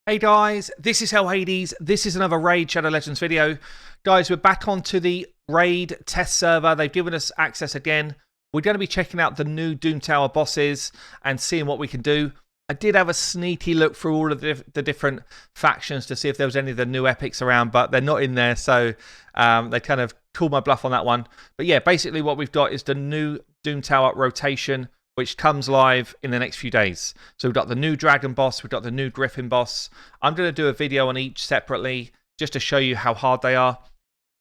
Hey guys, this is Hell Hades. This is another Raid Shadow Legends video. Guys, we're back onto the Raid test server. They've given us access again. We're going to be checking out the new Doom Tower bosses and seeing what we can do. I did have a sneaky look through all of the different factions to see if there was any of the new epics around, but they're not in there, so they kind of called my bluff on that one. But yeah, basically what we've got is the new Doom Tower rotation, which comes live in the next few days. So we've got the new Dragon boss, we've got the new Griffin boss. I'm going to do a video on each separately, just to show you how hard they are.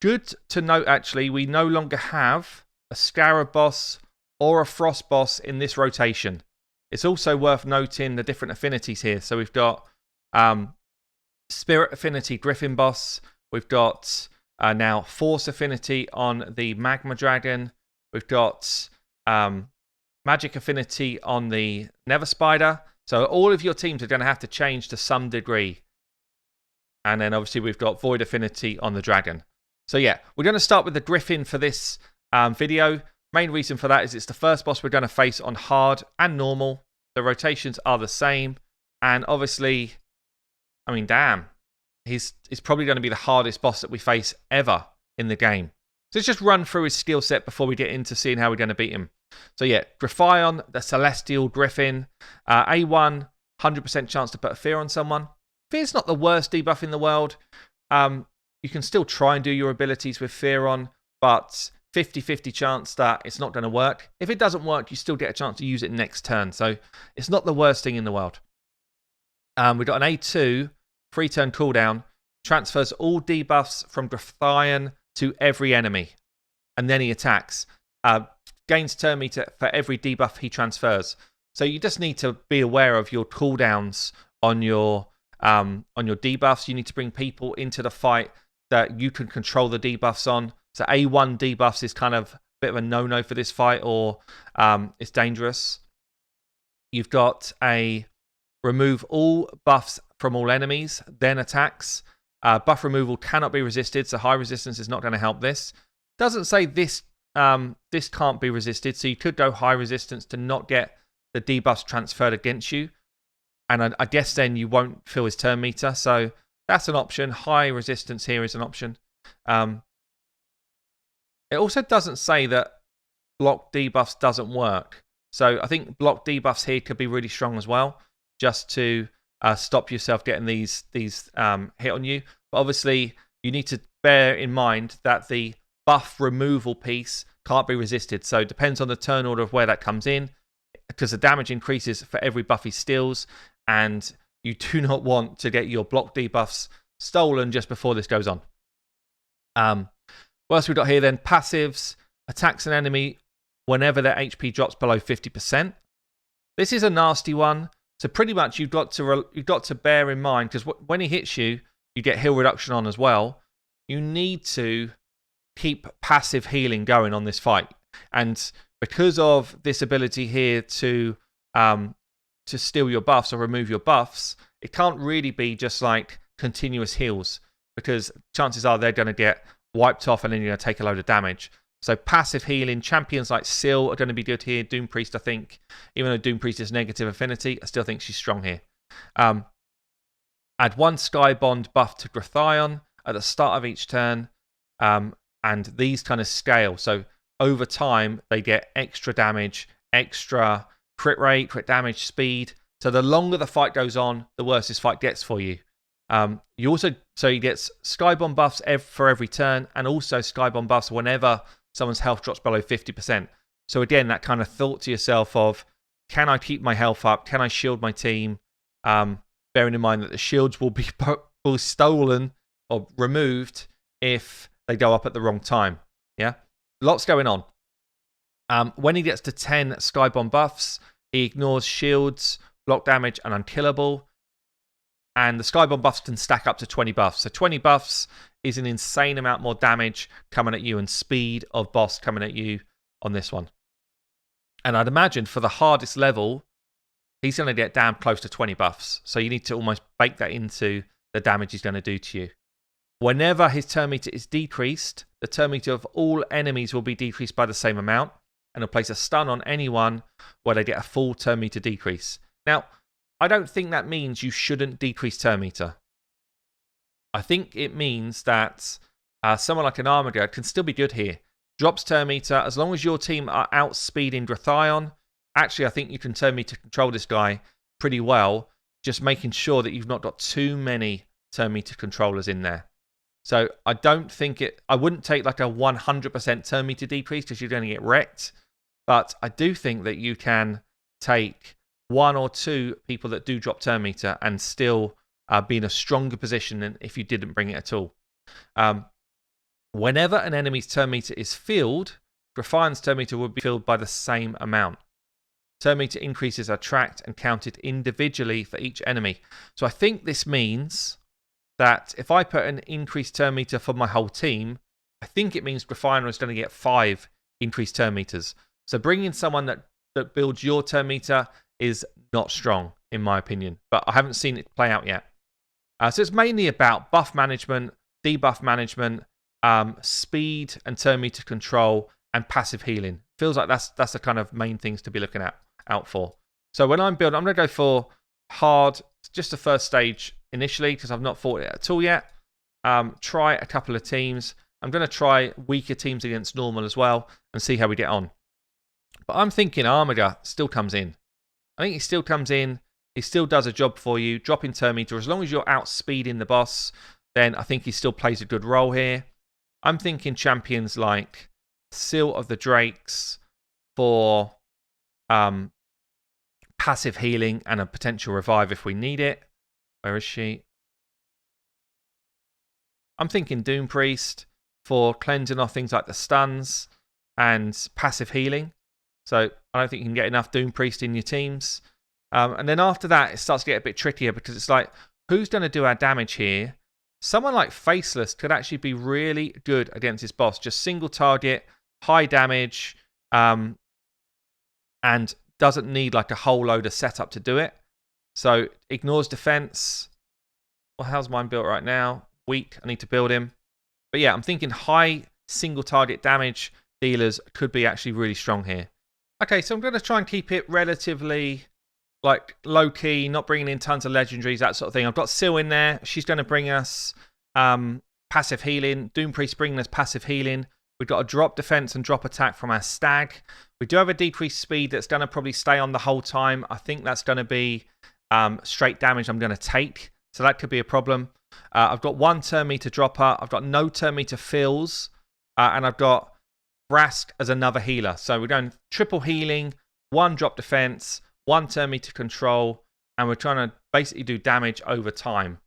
Good to note, actually, we no longer have a Scarab boss or a Frost boss in this rotation. It's also worth noting the different affinities here. So we've got Spirit affinity Griffin boss. We've got now Force affinity on the Magma Dragon. We've got Magic affinity on the Nether Spider. So all of your teams are going to have to change to some degree. And then obviously we've got Void affinity on the Dragon. So yeah, we're going to start with the Griffin for this video. Main reason for that is it's the first boss we're going to face on hard and normal. The rotations are the same. And obviously, I mean, damn. He's probably going to be the hardest boss that we face ever in the game. So let's just run through his skill set before we get into seeing how we're going to beat him. So yeah, Griffion, the Celestial Griffin. A1, 100% chance to put a fear on someone. Fear's not the worst debuff in the world. You can still try and do your abilities with fear on, but 50-50 chance that it's not going to work. If it doesn't work, you still get a chance to use it next turn. So it's not the worst thing in the world. We've got an A2, 3-turn cooldown. Transfers all debuffs from Griffion to every enemy. And then he attacks. Gains turn meter for every debuff he transfers. So you just need to be aware of your cooldowns on your debuffs. You need to bring people into the fight that you can control the debuffs on. So A1 debuffs is kind of a bit of a no-no for this fight, or it's dangerous. You've got a remove all buffs from all enemies, then attacks. Buff removal cannot be resisted, so high resistance is not going to help this. Doesn't say this can't be resisted, so you could go high resistance to not get the debuffs transferred against you. And I guess then you won't feel his turn meter, so that's an option. High resistance here is an option. It also doesn't say that block debuffs doesn't work. So I think block debuffs here could be really strong as well, just to stop yourself getting these hit on you. But obviously, you need to bear in mind that the buff removal piece can't be resisted. So it depends on the turn order of where that comes in, because the damage increases for every buff he steals, and you do not want to get your block debuffs stolen just before this goes on. What else we got here then? Passives. Attacks an enemy whenever their HP drops below 50%. This is a nasty one. So pretty much you've got to bear in mind, because when he hits you, you get heal reduction on as well. You need to keep passive healing going on this fight. And because of this ability here to steal your buffs or remove your buffs, it can't really be just like continuous heals, because chances are they're going to get wiped off and then you're going to take a load of damage. So passive healing, champions like Syl are going to be good here. Doom Priest, I think, even though Doom Priest is negative affinity, I still think she's strong here. Add 1 Sky Bond buff to Griffion at the start of each turn. And these kind of scale. So over time, they get extra damage, extra crit rate, crit damage, speed. So the longer the fight goes on, the worse this fight gets for you. So he gets Skybomb buffs for every turn, and also Skybomb buffs whenever someone's health drops below 50%. So again, that kind of thought to yourself of, can I keep my health up? Can I shield my team? Bearing in mind that the shields will be stolen or removed if they go up at the wrong time. Yeah, lots going on. When he gets to 10 Skybomb buffs, he ignores shields, block damage, and unkillable. And the Skybomb buffs can stack up to 20 buffs. So 20 buffs is an insane amount more damage coming at you, and speed of boss coming at you on this one. And I'd imagine for the hardest level, he's going to get damn close to 20 buffs. So you need to almost bake that into the damage he's going to do to you. Whenever his turn meter is decreased, the turn meter of all enemies will be decreased by the same amount, and he'll place a stun on anyone where they get a full turn meter decrease. Now, I don't think that means you shouldn't decrease turn meter. I think it means that someone like an Armageddon can still be good here. Drops turn meter, as long as your team are outspeeding Griffion. Actually, I think you can turn meter control this guy pretty well, just making sure that you've not got too many turn meter controllers in there. So I don't think I wouldn't take like a 100% turn meter decrease because you're going to get wrecked. But I do think that you can take 1 or 2 people that do drop turn meter and still be in a stronger position than if you didn't bring it at all. Whenever an enemy's turn meter is filled, Griffion's turn meter would be filled by the same amount. Turn meter increases are tracked and counted individually for each enemy. So I think this means that if I put an increased turn meter for my whole team, I think it means Griffion is going to get 5 increased turn meters. So bringing someone that builds your turn meter is not strong, in my opinion. But I haven't seen it play out yet. So it's mainly about buff management, debuff management, speed and turn meter control, and passive healing. Feels like that's the kind of main things to be looking out for. So when I'm building, I'm going to go for hard, just the first stage initially, because I've not fought it at all yet. Try a couple of teams. I'm going to try weaker teams against normal as well and see how we get on. But I'm thinking Armageddon still comes in. I think he still comes in. He still does a job for you, dropping turn meter. As long as you're outspeeding the boss, then I think he still plays a good role here. I'm thinking champions like Seal of the Drakes for passive healing and a potential revive if we need it. Where is she? I'm thinking Doom Priest for cleansing off things like the stuns and passive healing. So I don't think you can get enough Doom Priest in your teams. And then after that, it starts to get a bit trickier because it's like, who's going to do our damage here? Someone like Faceless could actually be really good against his boss. Just single target, high damage, and doesn't need like a whole load of setup to do it. So ignores defense. Well, how's mine built right now? Weak. I need to build him. But yeah, I'm thinking high single target damage dealers could be actually really strong here. Okay, so I'm going to try and keep it relatively like low key, not bringing in tons of legendaries, that sort of thing. I've got Seal in there. She's going to bring us passive healing. Doom Priest bringing us passive healing. We've got a drop defense and drop attack from our Stag. We do have a decreased speed that's going to probably stay on the whole time. I think that's going to be straight damage I'm going to take. So that could be a problem. I've got 1 turn meter dropper. I've got no turn meter fills. And I've got Vrask as another healer. So we're going triple healing, 1 drop defense, 1 turn meter control. And we're trying to basically do damage over time.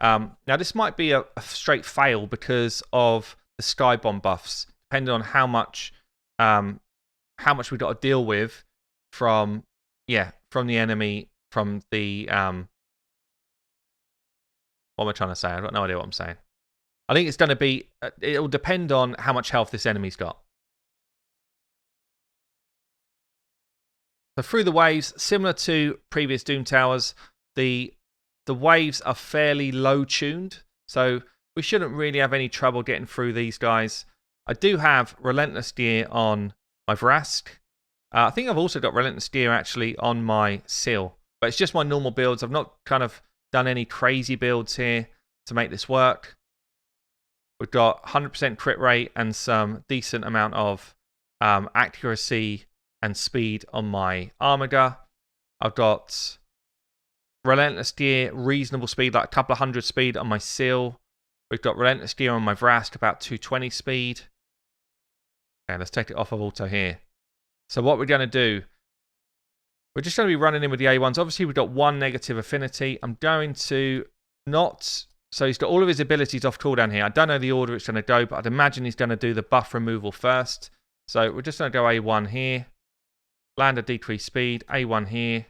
Now this might be a straight fail because of the Sky Bomb buffs, depending on how much we've got to deal with from the enemy, from the what am I trying to say? I've got no idea what I'm saying. I think it's going to be, it'll depend on how much health this enemy's got. So through the waves, similar to previous Doom Towers, the waves are fairly low tuned, so we shouldn't really have any trouble getting through these guys. I do have Relentless Gear on my Vrask. I think I've also got Relentless Gear actually on my Seal, but it's just my normal builds. I've not kind of done any crazy builds here to make this work. We've got 100% crit rate and some decent amount of accuracy and speed on my Armageddon. I've got Relentless Gear, reasonable speed, like a couple of hundred speed on my Seal. We've got Relentless Gear on my Vrask, about 220 speed. Okay, let's take it off of auto here. So what we're going to do, we're just going to be running in with the A1s. Obviously, we've got 1 negative affinity. I'm going to not... So he's got all of his abilities off cooldown here. I don't know the order it's going to go, but I'd imagine he's going to do the buff removal first. So we're just going to go A1 here. Land a decreased speed. A1 here.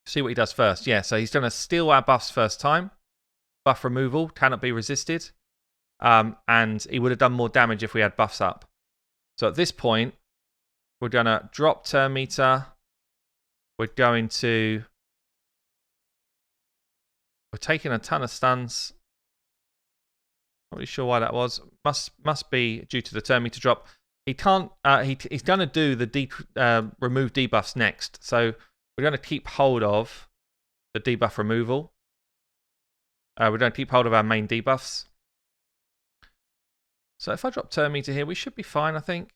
See what he does first. Yeah, so he's going to steal our buffs first time. Buff removal cannot be resisted. And he would have done more damage if we had buffs up. So at this point, we're going to drop turn meter. We're going to... We're taking a ton of stuns. Not really sure why that was. Must be due to the turn meter drop. He can't... he's going to do the remove debuffs next. So we're going to keep hold of the debuff removal. We're going to keep hold of our main debuffs. So if I drop turn meter here, we should be fine, I think.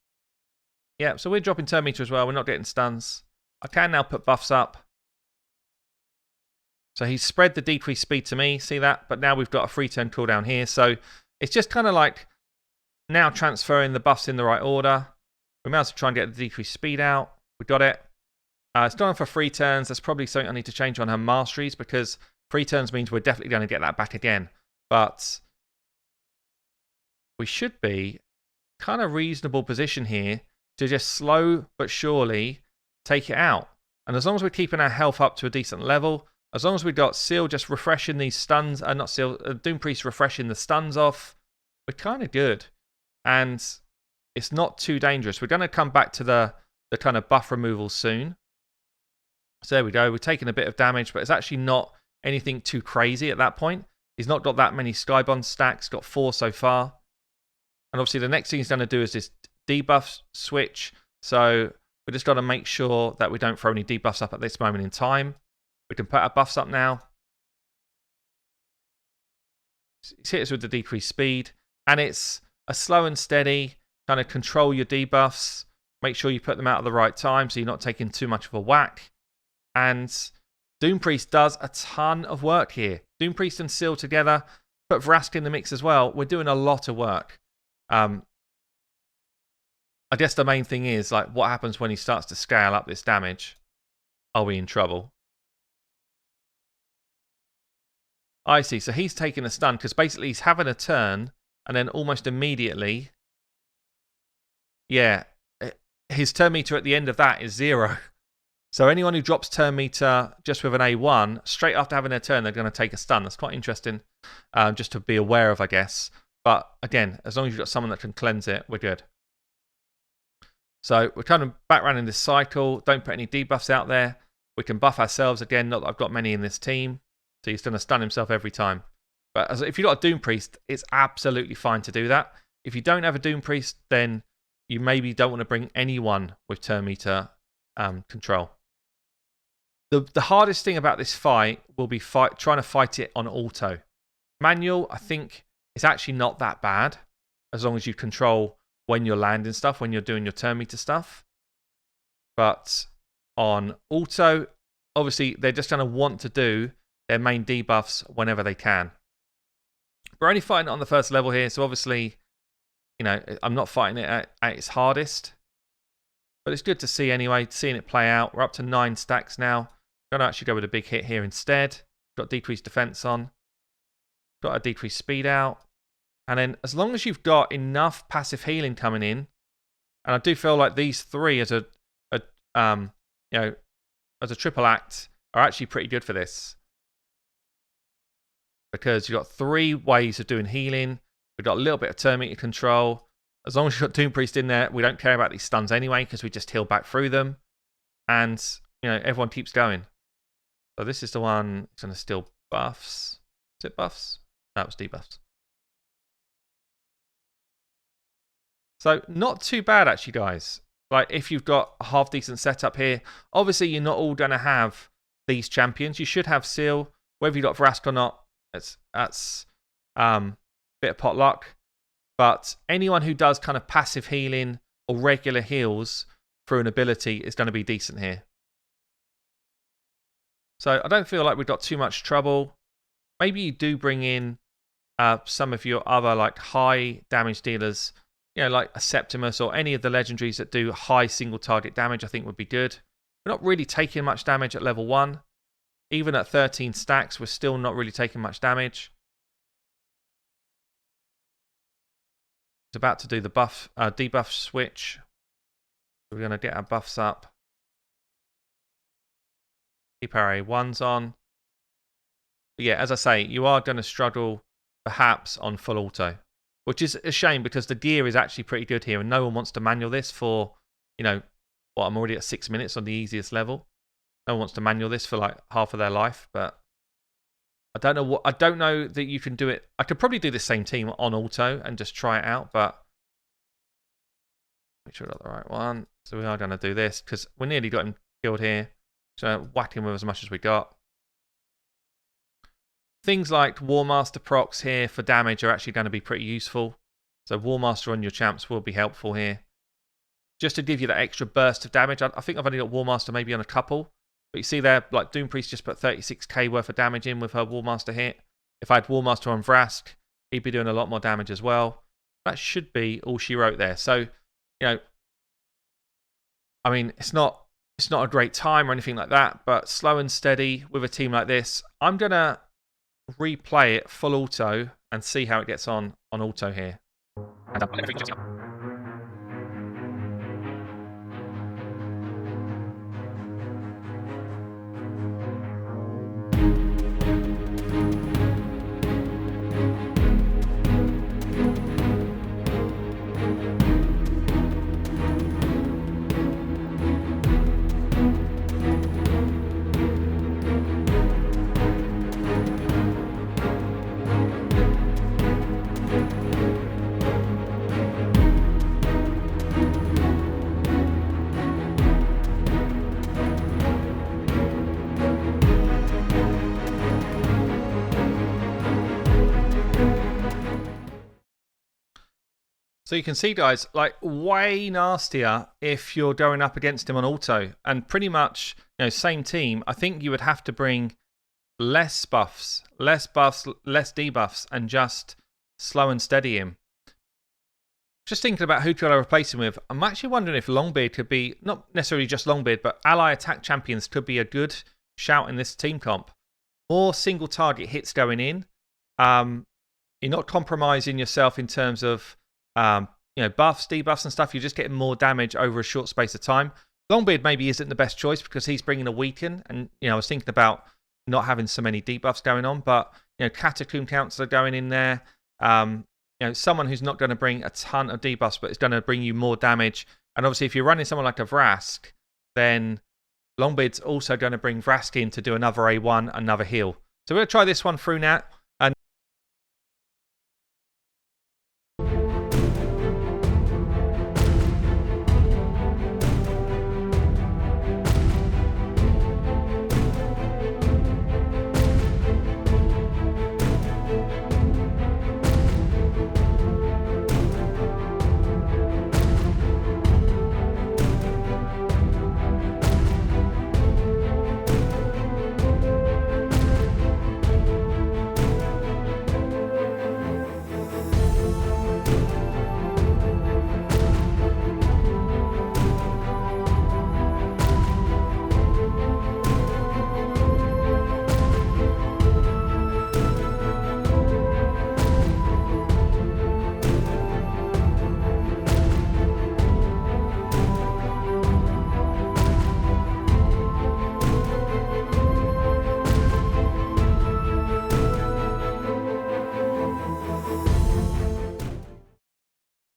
Yeah, so we're dropping turn meter as well. We're not getting stuns. I can now put buffs up. So he's spread the decreased speed to me, see that? But now we've got a free turn cooldown here. So it's just kind of like now transferring the buffs in the right order. We might as well try and get the decreased speed out. We got it. It's done for free turns. That's probably something I need to change on her masteries, because free turns means we're definitely going to get that back again. But we should be kind of reasonable position here to just slow but surely take it out. And as long as we're keeping our health up to a decent level, as long as we've got Seal just refreshing these stuns, not Seal, Doom Priest refreshing the stuns off, we're kind of good. And it's not too dangerous. We're going to come back to the kind of buff removal soon. So there we go. We're taking a bit of damage, but it's actually not anything too crazy at that point. He's not got that many Skybond stacks, got 4 so far. And obviously the next thing he's going to do is this debuff switch. So we just got to make sure that we don't throw any debuffs up at this moment in time. We can put our buffs up now. He's hit us with the decreased speed. And it's a slow and steady kind of control your debuffs. Make sure you put them out at the right time so you're not taking too much of a whack. And Doom Priest does a ton of work here. Doom Priest and Seal together. Put Vraska in the mix as well. We're doing a lot of work. I guess the main thing is, like, what happens when he starts to scale up this damage? Are we in trouble? I see. So he's taking a stun because basically he's having a turn and then almost immediately, yeah, his turn meter at the end of that is 0. So anyone who drops turn meter just with an A1, straight after having their turn, they're going to take a stun. That's quite interesting, just to be aware of, I guess. But again, as long as you've got someone that can cleanse it, we're good. So we're kind of back around in this cycle. Don't put any debuffs out there. We can buff ourselves again. Not that I've got many in this team. So he's going to stun himself every time. But if you've got a Doom Priest, it's absolutely fine to do that. If you don't have a Doom Priest, then you maybe don't want to bring anyone with turn meter control. The hardest thing about this fight will be trying to fight it on auto. Manual, I think, is actually not that bad, as long as you control when you're landing stuff, when you're doing your turn meter stuff. But on auto, obviously, they're just going to want to do their main debuffs whenever they can. We're only fighting it on the first level here, so obviously, you know, I'm not fighting it at its hardest. But it's good to see anyway, seeing it play out. We're up to 9 stacks now. Going to actually go with a big hit here instead. Got decreased defense on. Got a decreased speed out. And then as long as you've got enough passive healing coming in, and I do feel like these 3 as a triple act are actually pretty good for this. Because you've got 3 ways of doing healing. We've got a little bit of turn meter control. As long as you've got Doom Priest in there, we don't care about these stuns anyway, because we just heal back through them. And, you know, everyone keeps going. So this is the one that's going to steal buffs. Is it buffs? No, it was debuffs. So not too bad, actually, guys. Like, if you've got a half-decent setup here, obviously you're not all going to have these champions. You should have Seal. Whether you've got Vraska or not, that's a bit of pot luck. But anyone who does kind of passive healing or regular heals through an ability is going to be decent here. So I don't feel like we've got too much trouble. Maybe you do bring in some of your other like high damage dealers, you know, like a Septimus or any of the legendaries that do high single target damage, I think would be good. We're not really taking much damage at level 1. Even at 13 stacks, we're still not really taking much damage. It's about to do the debuff switch. We're going to get our buffs up. Keep our A1s on. But yeah, as I say, you are going to struggle perhaps on full auto, which is a shame because the gear is actually pretty good here and no one wants to manual this for, you know, what, I'm already at 6 minutes on the easiest level. No one wants to manual this for like half of their life, but I don't know that you can do it. I could probably do the same team on auto and just try it out, but make sure I got the right one. So we are going to do this because we nearly got him killed here. So whack him with as much as we got. Things like Warmaster procs here for damage are actually going to be pretty useful. So Warmaster on your champs will be helpful here. Just to give you that extra burst of damage. I think I've only got Warmaster maybe on a couple. But you see there, like Doom Priest just put 36k worth of damage in with her Warmaster hit. If I had Warmaster on Vrask, he'd be doing a lot more damage as well. That should be all she wrote there. So, you know, I mean, it's not a great time or anything like that, but slow and steady with a team like this. I'm going to replay it full auto and see how it gets on auto here. And so you can see, guys, like way nastier if you're going up against him on auto. And pretty much, you know, same team. I think you would have to bring less buffs, less debuffs, and just slow and steady him. Just thinking about who could I replace him with. I'm actually wondering if Longbeard could be, not necessarily just Longbeard, but ally attack champions could be a good shout in this team comp. More single target hits going in. You're not compromising yourself in terms of you know, buffs, debuffs and stuff. You're just getting more damage over a short space of time. Longbeard maybe isn't the best choice because he's bringing a weaken, and you know, I was thinking about not having so many debuffs going on, but you know, Catacomb Counselor going in there. You know, someone who's not going to bring a ton of debuffs, but is going to bring you more damage. And obviously, if you're running someone like a Vrask, then Longbeard's also going to bring Vrask in to do another A1, another heal. So we're going to try this one through now.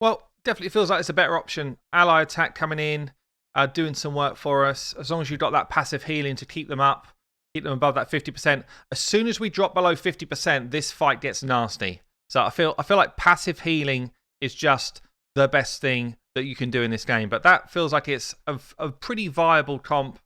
Well, definitely feels like it's a better option. Ally attack coming in, doing some work for us. As long as you've got that passive healing to keep them up, keep them above that 50%. As soon as we drop below 50%, this fight gets nasty. So I feel like passive healing is just the best thing that you can do in this game. But that feels like it's a pretty viable comp.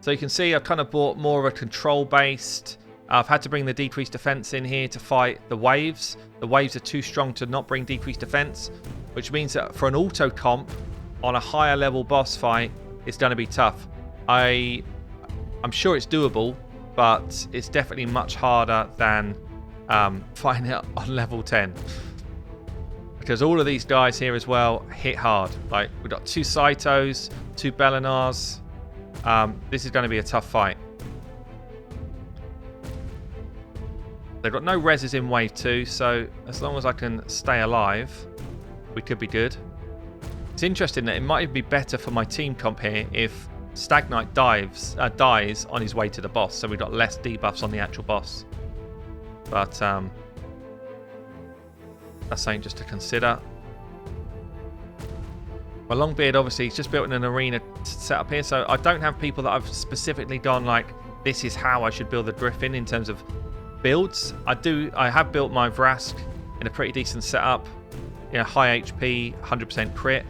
So you can see I've kind of bought more of a control-based. I've had to bring the decreased defense in here to fight the waves. The waves are too strong to not bring decreased defense, which means that for an auto comp on a higher level boss fight, it's going to be tough. I'm sure it's doable, but it's definitely much harder than fighting it on level 10. Because all of these guys here as well hit hard. Like, we've got 2 Saitos, 2 Bellinars. This is going to be a tough fight. They've got no reses in wave 2, so as long as I can stay alive, we could be good. It's interesting that it might even be better for my team comp here if Stag Knight dies on his way to the boss, so we've got less debuffs on the actual boss. But that's something just to consider. My Longbeard, obviously, he's just built in an arena set up here, so I don't have people that I've specifically gone like, this is how I should build the Griffin in terms of builds. I have built my Vrask in a pretty decent setup. You know, high HP, 100% crit.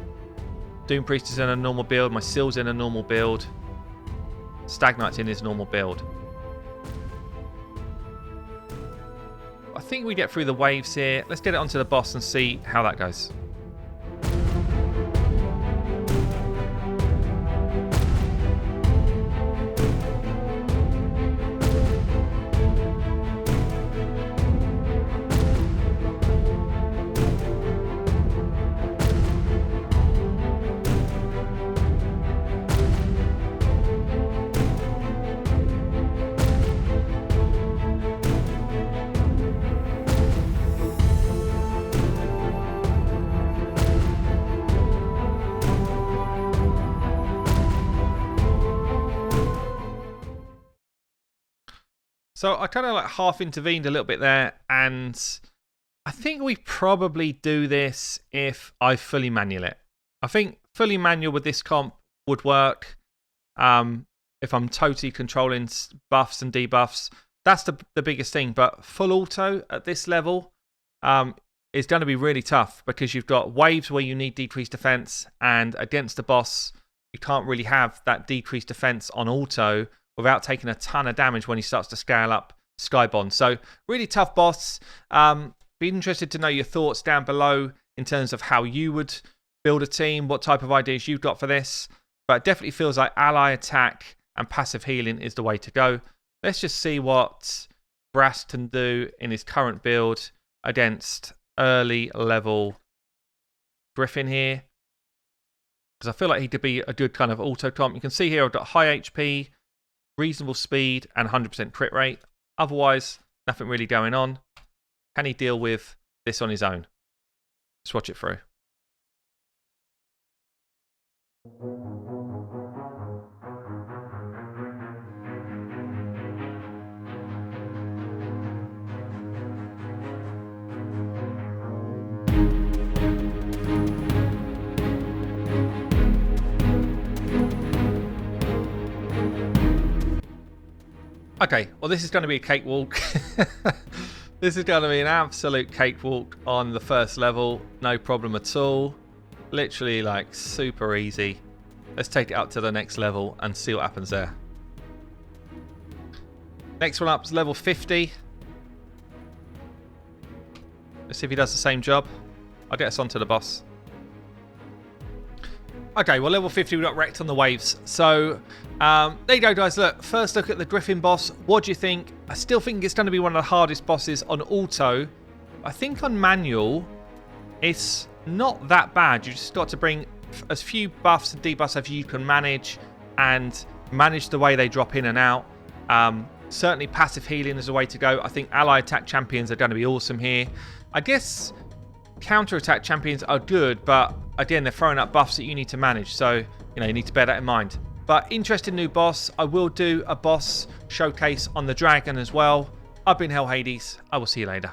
Doom Priest is in a normal build. My Seal's in a normal build. Stag Knight's in his normal build. I think we get through the waves here. Let's get it onto the boss and see how that goes. So I kind of like half intervened a little bit there, and I think we probably do this if I fully manual it. I think fully manual with this comp would work. If I'm totally controlling buffs and debuffs, that's the biggest thing. But full auto at this level is going to be really tough because you've got waves where you need decreased defense, and against the boss, you can't really have that decreased defense on auto without taking a ton of damage when he starts to scale up Skybond. So really tough boss. Be interested to know your thoughts down below in terms of how you would build a team, what type of ideas you've got for this. But it definitely feels like ally attack and passive healing is the way to go. Let's just see what Vrask can do in his current build against early level Griffin here. Because I feel like he could be a good kind of auto comp. You can see here I've got high HP, reasonable speed, and 100% crit rate. Otherwise, nothing really going on. Can he deal with this on his own? Let's watch it through. Okay, well this is going to be a cakewalk. This is going to be an absolute cakewalk on the first level. No problem at all. Literally like super easy. Let's take it up to the next level and see what happens there. Next one up is level 50. Let's see if he does the same job. I'll get us onto the boss. Okay, well, level 50, we got wrecked on the waves. So, there you go, guys. Look, first look at the Griffin boss. What do you think? I still think it's going to be one of the hardest bosses on auto. I think on manual, it's not that bad. You just got to bring as few buffs and debuffs as you can manage and manage the way they drop in and out. Certainly passive healing is a way to go. I think ally attack champions are going to be awesome here. I guess counter-attack champions are good, but again, they're throwing up buffs that you need to manage, so you need to bear that in mind. But interesting new boss. I will do a boss showcase on the dragon as well. I've been Hell Hades. I will see you later.